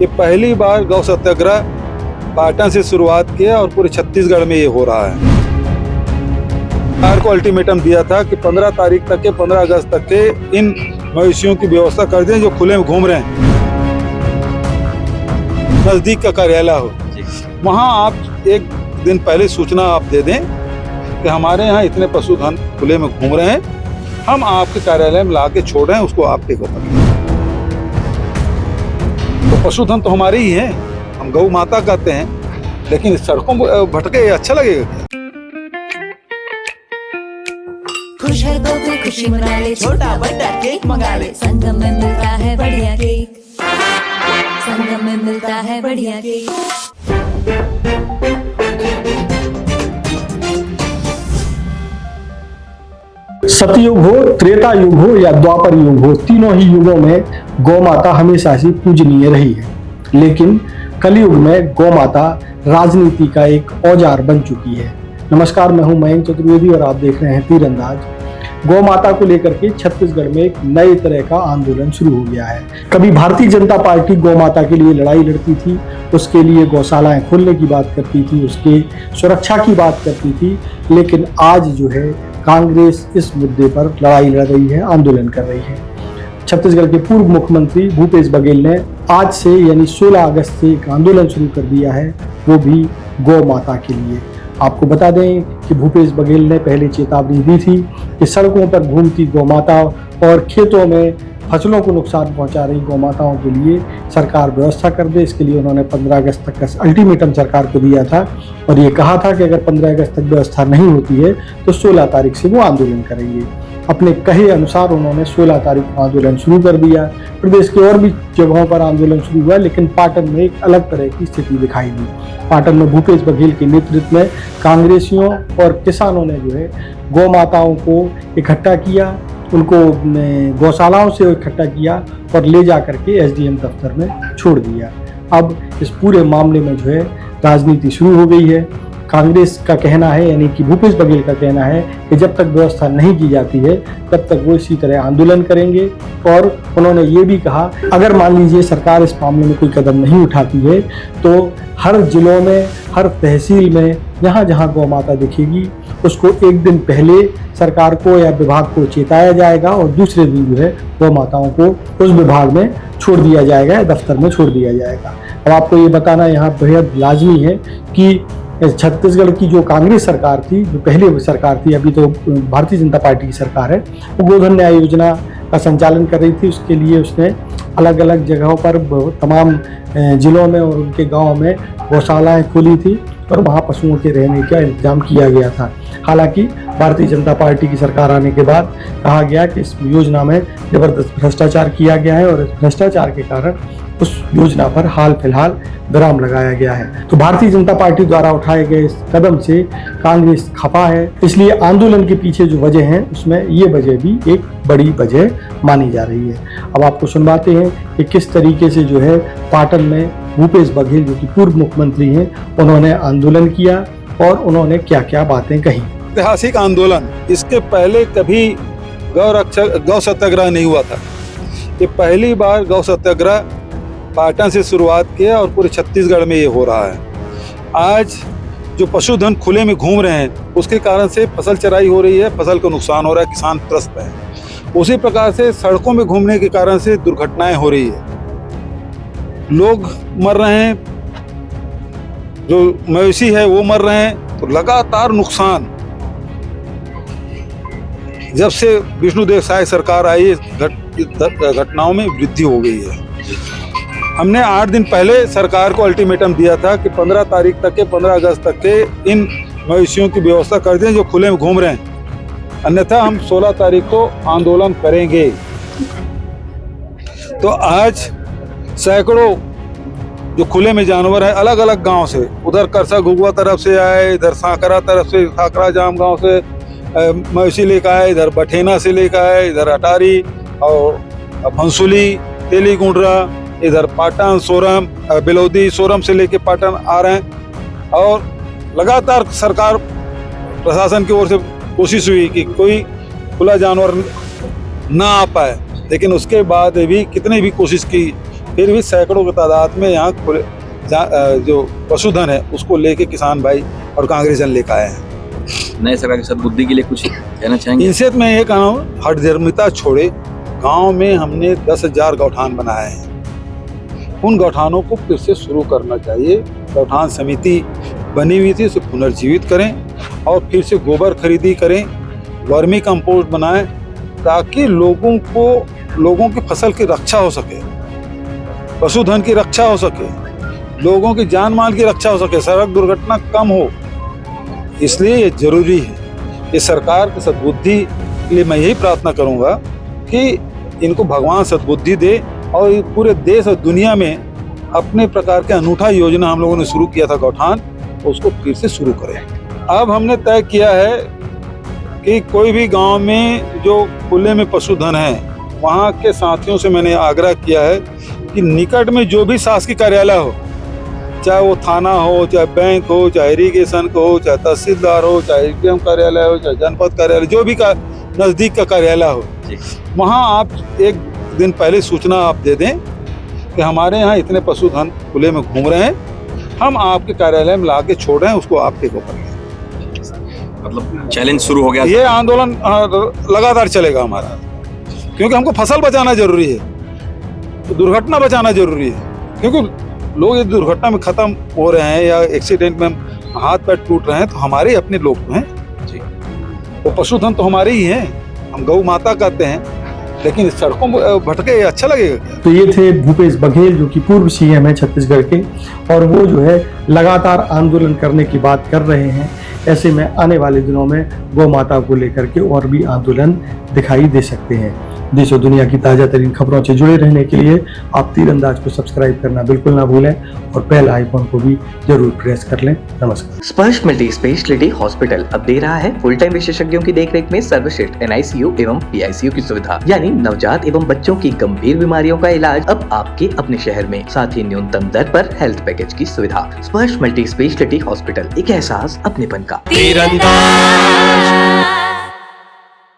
ये पहली बार गौ सत्याग्रह पाटन से शुरुआत किया और पूरे छत्तीसगढ़ में ये हो रहा है। सरकार को अल्टीमेटम दिया था कि 15 तारीख तक के 15 अगस्त तक के इन मवेशियों की व्यवस्था कर दें जो खुले में घूम रहे हैं। नजदीक का कार्यालय हो, वहाँ आप एक दिन पहले सूचना आप दे दें कि हमारे यहाँ इतने पशुधन खुले में घूम रहे हैं, हम आपके कार्यालय में ला के छोड़ रहे हैं, उसको आप टेक ओवर करें। तो पशुधन तो हमारे ही हैं, हम गौ माता कहते हैं, लेकिन इस सड़कों में भटके अच्छा लगेगा। खुश है तो फिर खुशी मना ले, छोटा बड़ा केक मंगा ले, संगम में मिलता है बढ़िया केक, संगम में मिलता है बढ़िया केक। सतयुग हो, त्रेता युग हो या द्वापर युग हो, तीनों ही युगों में गौ माता हमेशा से पूजनीय रही है। लेकिन कलयुग में गौ माता राजनीति का एक औजार बन चुकी है। नमस्कार, मैं हूं मयंक चतुर्वेदी और आप देख रहे हैं तीरंदाज। गौ माता को लेकर के छत्तीसगढ़ में एक नए तरह का आंदोलन शुरू हो गया है। कभी भारतीय जनता पार्टी गौ माता के लिए लड़ाई लड़ती थी, उसके लिए गौशालाएं खोलने की बात करती थी, उसके सुरक्षा की बात करती थी, लेकिन आज जो है कांग्रेस इस मुद्दे पर लड़ाई लड़ रही है, आंदोलन कर रही है। छत्तीसगढ़ के पूर्व मुख्यमंत्री भूपेश बघेल ने आज से यानी 16 अगस्त से एक आंदोलन शुरू कर दिया है, वो भी गौ माता के लिए। आपको बता दें कि भूपेश बघेल ने पहले चेतावनी दी थी कि सड़कों पर घूमती गौ माता और खेतों में फसलों को नुकसान पहुंचा रही गौ माताओं के लिए सरकार व्यवस्था कर दे। इसके लिए उन्होंने 15 अगस्त तक का अल्टीमेटम सरकार को दिया था और ये कहा था कि अगर 15 अगस्त तक व्यवस्था नहीं होती है तो 16 तारीख से वो आंदोलन करेंगे। अपने कहे अनुसार उन्होंने 16 तारीख को आंदोलन शुरू कर दिया। प्रदेश के और भी जगहों पर आंदोलन शुरू हुआ, लेकिन पाटन में एक अलग तरह की स्थिति दिखाई दी। पाटन में भूपेश बघेल के नेतृत्व में कांग्रेसियों और किसानों ने जो है गौ माताओं को इकट्ठा किया, उनको गौशालाओं से इकट्ठा किया और ले जा करके एसडीएम दफ्तर में छोड़ दिया। अब इस पूरे मामले में जो है राजनीति शुरू हो गई है। कांग्रेस का कहना है, यानी कि भूपेश बघेल का कहना है कि जब तक व्यवस्था नहीं की जाती है तब तक वो इसी तरह आंदोलन करेंगे। और उन्होंने ये भी कहा अगर मान लीजिए सरकार इस मामले में कोई कदम नहीं उठाती है तो हर जिलों में, हर तहसील में जहाँ जहाँ गौ माता दिखेगी उसको एक दिन पहले सरकार को या विभाग को चेताया जाएगा और दूसरे दिन जो है गौ माताओं को उस विभाग में छोड़ दिया जाएगा या दफ्तर में छोड़ दिया जाएगा। अब आपको ये बताना यहाँ बेहद लाजमी है कि छत्तीसगढ़ की जो कांग्रेस सरकार थी, जो पहले सरकार थी, अभी तो भारतीय जनता पार्टी की सरकार है, वो गोधन न्याय योजना का संचालन कर रही थी। उसके लिए उसने अलग अलग जगहों पर तमाम जिलों में और उनके गांव में गौशालाएं खोली थी और वहां पशुओं के रहने का इंतजाम किया गया था। हालांकि भारतीय जनता पार्टी की सरकार आने के बाद कहा गया कि इस योजना में जबरदस्त भ्रष्टाचार किया गया है और इस भ्रष्टाचार के कारण उस योजना पर हाल फिलहाल विराम लगाया गया है। तो भारतीय जनता पार्टी द्वारा उठाए गए इस कदम से कांग्रेस खफा है, इसलिए आंदोलन के पीछे जो वजह है उसमें ये वजह भी एक बड़ी वजह मानी जा रही है। अब आपको सुनवाते हैं कि किस तरीके से जो है पाटन में भूपेश बघेल जो कि पूर्व मुख्यमंत्री हैं, उन्होंने आंदोलन किया और उन्होंने क्या क्या बातें कही। ऐतिहासिक आंदोलन, इसके पहले कभी गौ सत्याग्रह नहीं हुआ था। ये पहली बार गौ सत्याग्रह पाटन से शुरुआत किया और पूरे छत्तीसगढ़ में ये हो रहा है। आज जो पशुधन खुले में घूम रहे हैं उसके कारण से फसल चराई हो रही है, फसल को नुकसान हो रहा है, किसान त्रस्त है। उसी प्रकार से सड़कों में घूमने के कारण से दुर्घटनाएं हो रही है, लोग मर रहे हैं, जो मवेशी है वो मर रहे हैं। तो लगातार नुकसान, जब से विष्णुदेव साय सरकार आई घटनाओं में वृद्धि हो गई है। हमने 8 दिन पहले सरकार को अल्टीमेटम दिया था कि 15 तारीख तक के 15 अगस्त तक के इन मवेशियों की व्यवस्था कर दें जो खुले में घूम रहे हैं, अन्यथा हम 16 तारीख को आंदोलन करेंगे। तो आज सैकड़ों जो खुले में जानवर है अलग अलग गांव से, उधर करसा घुगुआ तरफ से आए, इधर सांकरा तरफ से, सांकरा जाम गांव से मवेशी लेकर आए, इधर बठेना से लेकर आए, इधर अटारी और भंसुली, तेली गुंडरा, इधर पाटन, सोरम, बेलौदी, सोरम से लेके पाटन आ रहे हैं। और लगातार सरकार प्रशासन की ओर से कोशिश हुई कि कोई खुला जानवर ना आ पाए, लेकिन उसके बाद भी कितने भी कोशिश की फिर भी सैकड़ों की तादाद में यहाँ जो पशुधन है उसको लेके किसान भाई और कांग्रेसन लेकर आए हैं। नए सरकार की सद्बुद्धि के लिए कुछ कहना चाहेंगे? इनसे मैं ये कहा हूँ, हठधर्मिता छोड़े। गांव में हमने 10,000 गौठान बनाए हैं, उन गौठानों को फिर से शुरू करना चाहिए। गौठान समिति बनी हुई थी, उसे पुनर्जीवित करें और फिर से गोबर खरीदी करें, वर्मी कंपोस्ट बनाएं, ताकि लोगों की फसल की रक्षा हो सके, पशुधन की रक्षा हो सके, लोगों की जान माल की रक्षा हो सके, सड़क दुर्घटना कम हो। इसलिए ये जरूरी है। ये सरकार की सद्बुद्धि के लिए मैं यही प्रार्थना करूंगा कि इनको भगवान सद्बुद्धि दे और पूरे देश और दुनिया में अपने प्रकार के अनूठा योजना हम लोगों ने शुरू किया था गौठान, उसको फिर से शुरू करें। अब हमने तय किया है कि कोई भी गांव में जो खुले में पशुधन है, वहाँ के साथियों से मैंने आग्रह किया है कि निकट में जो भी शासकीय कार्यालय हो, चाहे वो थाना हो, चाहे बैंक हो, चाहे इरिगेशन को हो, चाहे तहसीलदार हो, चाहे एडीएम कार्यालय हो, चाहे जनपद कार्यालय, जो भी नज़दीक का कार्यालय हो, वहाँ आप एक दिन पहले सूचना आप दे दें कि हमारे यहाँ इतने पशुधन खुले में घूम रहे हैं, हम आपके कार्यालय में ला के छोड़ रहे हैं, उसको आप टेक ओवर करें। मतलब चैलेंज शुरू हो गया। ये आंदोलन लगातार चलेगा हमारा, क्योंकि हमको फसल बचाना जरूरी है, तो दुर्घटना बचाना जरूरी है। क्योंकि लोग इस दुर्घटना में खत्म हो रहे हैं या एक्सीडेंट में हाथ पैर टूट रहे हैं, तो हमारे ही अपने लोग तो हैं जी। वो पशुधन तो हमारे ही हैं, हम गौ माता कहते हैं, लेकिन सड़कों में भटके अच्छा लगेगा। तो ये थे भूपेश बघेल, जो कि पूर्व सीएम है छत्तीसगढ़ के, और वो जो है लगातार आंदोलन करने की बात कर रहे हैं। ऐसे में आने वाले दिनों में गौ माता को लेकर के और भी आंदोलन दिखाई दे सकते हैं। देश और दुनिया की ताजा तरीन खबरों से जुड़े रहने के लिए आप तीरंदाज को सब्सक्राइब करना बिल्कुल ना भूलें और बेल आइकॉन को भी जरूर प्रेस कर लें। नमस्कार। स्पर्श मल्टी स्पेशलिटी हॉस्पिटल अब दे रहा है फुल टाइम विशेषज्ञों की देखरेख में सर्वश्रेष्ठ NICU एवं PICU की सुविधा, यानी नवजात एवं बच्चों की गंभीर बीमारियों का इलाज अब आपके अपने शहर में, साथ ही न्यूनतम दर पर हेल्थ पैकेज की सुविधा। स्पर्श मल्टी स्पेशलिटी हॉस्पिटल, एक एहसास अपनेपन का। तीरंदाज।